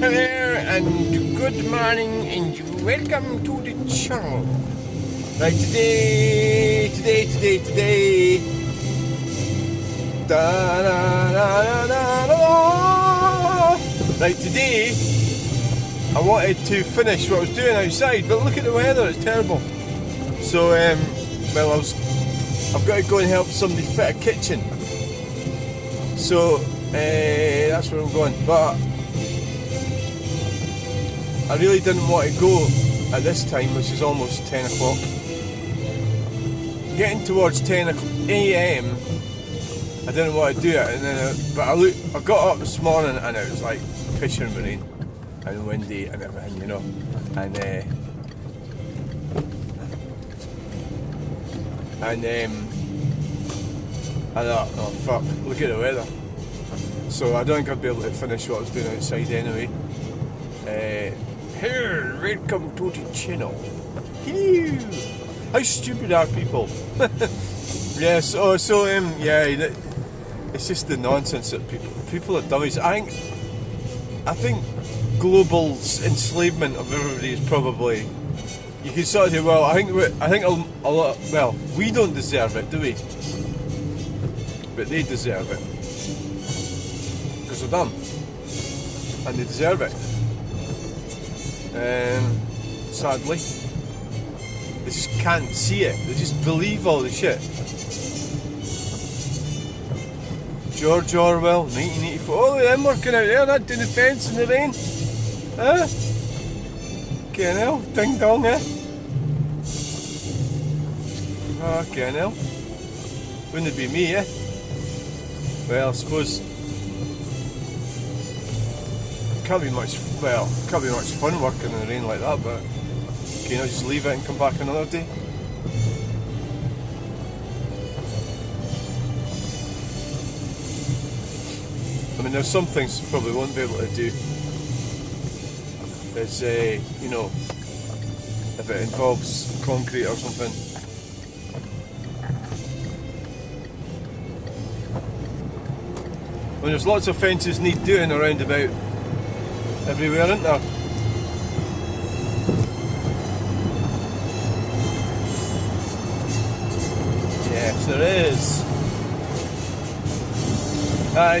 Hello and good morning and welcome to the channel. Right, today. Da, da, da, da, da, da. Right, today I wanted to finish what I was doing outside, but look at the weather, it's terrible. So, I've got to go and help somebody fit a kitchen. So, that's where I'm going. But I really didn't want to go at this time, which is almost 10 o'clock. Getting towards 10 a.m, I didn't want to do it, and then I got up this morning and it was like pissing rain and windy and everything, you know. And I thought, oh fuck, look at the weather. So I don't think I'll be able to finish what I was doing outside anyway. Here, welcome to the channel. Hello. How stupid are people? Yes. It's just the nonsense that people are dummies. I think global enslavement of everybody is probably. You can sort of say, well, I think a lot. Well, we don't deserve it, do we? But they deserve it because they're dumb, and they deserve it. Sadly, they just can't see it. They just believe all the shit. George Orwell, 1984. Oh, them working out there, not doing the fence in the rain. Huh? Okay, now, ding dong, eh? Okay, now. Wouldn't it be me, eh? Well, I suppose can't be much fun working in the rain like that, but can I just leave it and come back another day? I mean, there's some things I probably won't be able to do. It's you know, if it involves concrete or something. Well, there's lots of fences need doing around about everywhere, isn't there? Yes, there is.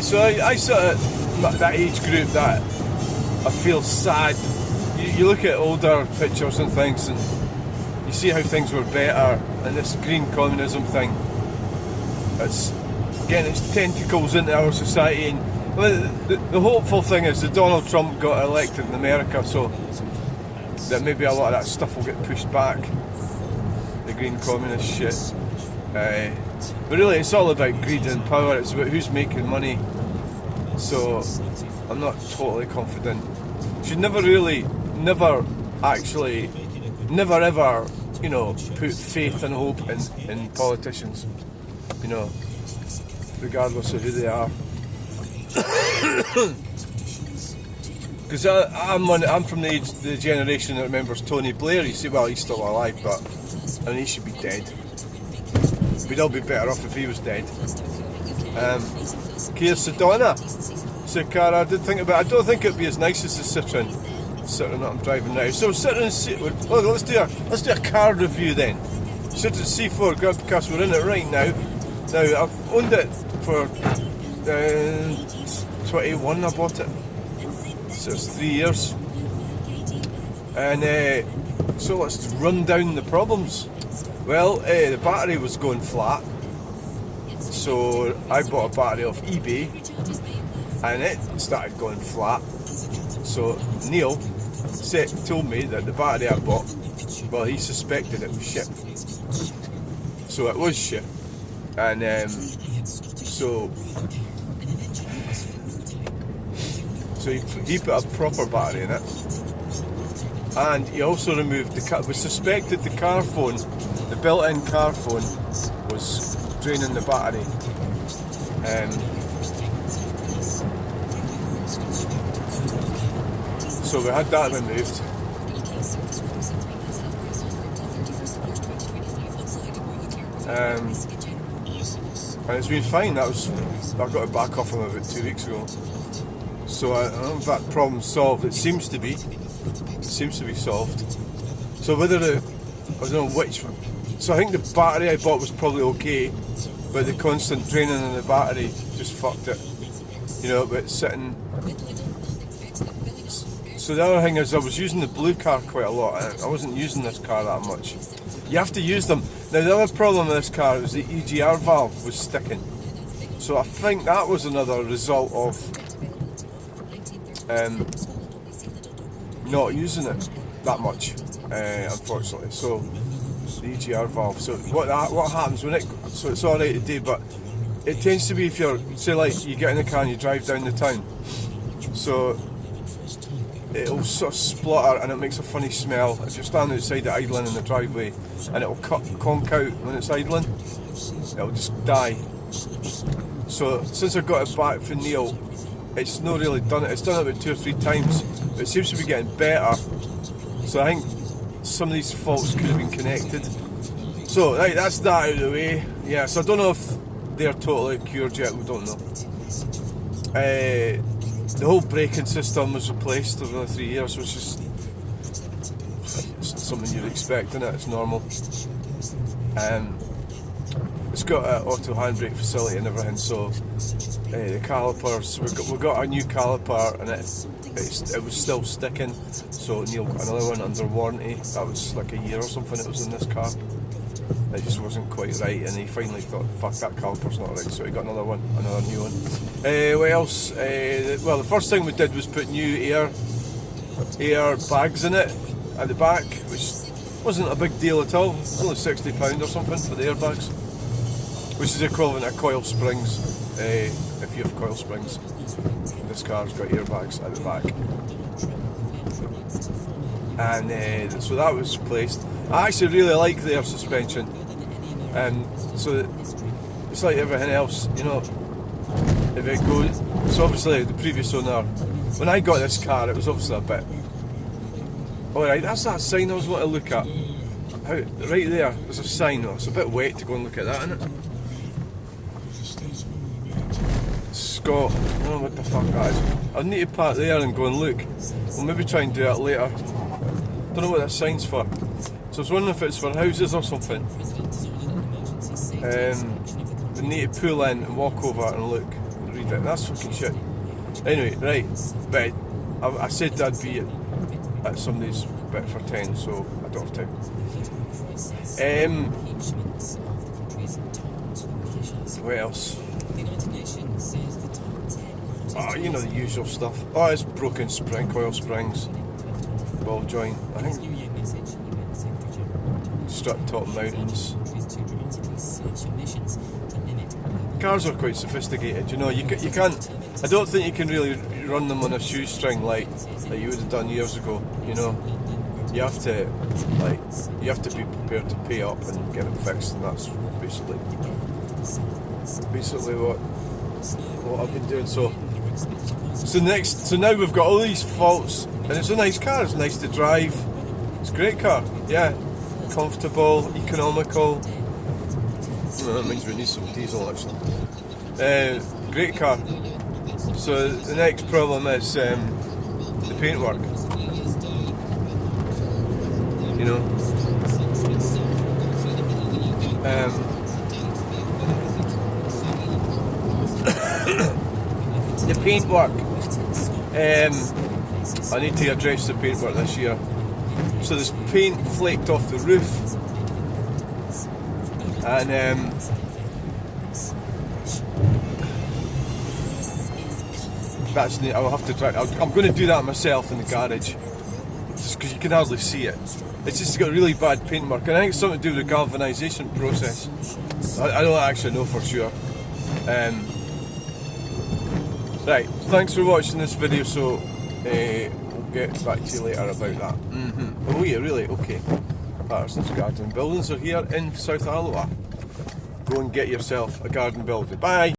So I sort of, that age group that I feel sad. You look at older pictures and things and you see how things were better, and this green communism thing, it's getting its tentacles into our society. And well, the hopeful thing is that Donald Trump got elected in America, so that maybe a lot of that stuff will get pushed back, the green communist shit. But really it's all about greed and power, it's about who's making money, so I'm not totally confident. Should never ever, you know, put faith and hope in politicians, you know, regardless of who they are. Because I'm from the generation that remembers Tony Blair. You see, well, he's still alive, but I mean, he should be dead. We'd all be better off if he was dead. Kia Sedona. So car I did think about. I don't think it'd be as nice as the Citroen that I'm driving now. So Citroen, well, let's do a car review then. Citroen C4 Grand Picasso. We're in it right now. Now I've owned it for 21. I bought it. So it's 3 years. And so let's run down the problems. Well, the battery was going flat, so I bought a battery off eBay, and it started going flat. So Neil told me that the battery I bought, well, he suspected it was shit. So it was shit, and so he put a proper battery in it, and he also removed we suspected the car phone. The built-in car phone was draining the battery. So we had that removed. And it's been fine. I got it back off him about 2 weeks ago. So I don't know if that problem's solved. It seems to be. It seems to be solved. So whether I don't know which one. So I think the battery I bought was probably okay, but the constant draining in the battery just fucked it. You know, but it's sitting. So the other thing is I was using the blue car quite a lot. I wasn't using this car that much. You have to use them. Now the other problem with this car is the EGR valve was sticking. So I think that was another result of not using it that much, unfortunately. So the EGR valve. So what happens when it? So it's all right today, but it tends to be if you're, say, like you get in the car and you drive down the town. So it'll sort of splutter and it makes a funny smell if you're standing outside it idling in the driveway, and it'll conk out when it's idling. It'll just die. So since I got it back from Neil, it's not really done it. It's done it about 2 or 3 times, but it seems to be getting better. So I think some of these faults could have been connected. So right, that's that out of the way. Yeah, so I don't know if they're totally cured yet. We don't know. The whole braking system was replaced over the 3 years, which is something you'd expect, isn't it? It's normal. It's got an auto handbrake facility and everything, so the calipers, we got a new caliper and it was still sticking, so Neil got another one under warranty. That was like a year or something it was in this car. It just wasn't quite right, and he finally thought, fuck, that caliper's not right, so he got another one, another new one. What else? Well, the first thing we did was put new air bags in it at the back, which wasn't a big deal at all. It was only £60 or something for the airbags, which is equivalent to coil springs, if you have coil springs. This car's got airbags at the back. And so that was replaced. I actually really like the air suspension, and so it's like everything else, you know, if it goes, so obviously the previous owner, when I got this car, it was obviously a bit, alright, that's that sign I was wanting to look at. Right there's a sign. It's a bit wet to go and look at that, isn't it? Scott, I don't know what the fuck that is. I need to park there and go and look. We'll maybe try and do that later. Don't know what that sign's for. So I was wondering if it's for houses or something. We need to pull in and walk over and look and read it. That's fucking shit. Anyway, right, but I said I'd be at somebody's bit for 10, so I don't have time. What else? Oh, you know the usual stuff. Oh, it's broken spring, coil springs, ball joint. I think strut top mountings. Cars are quite sophisticated, you know. You can't. I don't think you can really run them on a shoestring like you would have done years ago. You know, you have to be prepared to pay up and get them fixed, and that's basically what I've been doing. So now we've got all these faults, and it's a nice car. It's nice to drive. It's a great car. Yeah, comfortable, economical. That means we need some diesel actually. Great car. So the next problem is the paintwork. You know. The paintwork. I need to address the paintwork this year. So there's paint flaked off the roof, and that's neat. I'll have to try. I'm going to do that myself in the garage, just because you can hardly see it. It's just got really bad paintwork, and I think it's something to do with the galvanisation process. I don't actually know for sure. Right, thanks for watching this video, so we'll get back to you later about that. Oh yeah, really? Okay. Patterson's Garden Buildings are here in South Alloa. Go and get yourself a garden building. Bye!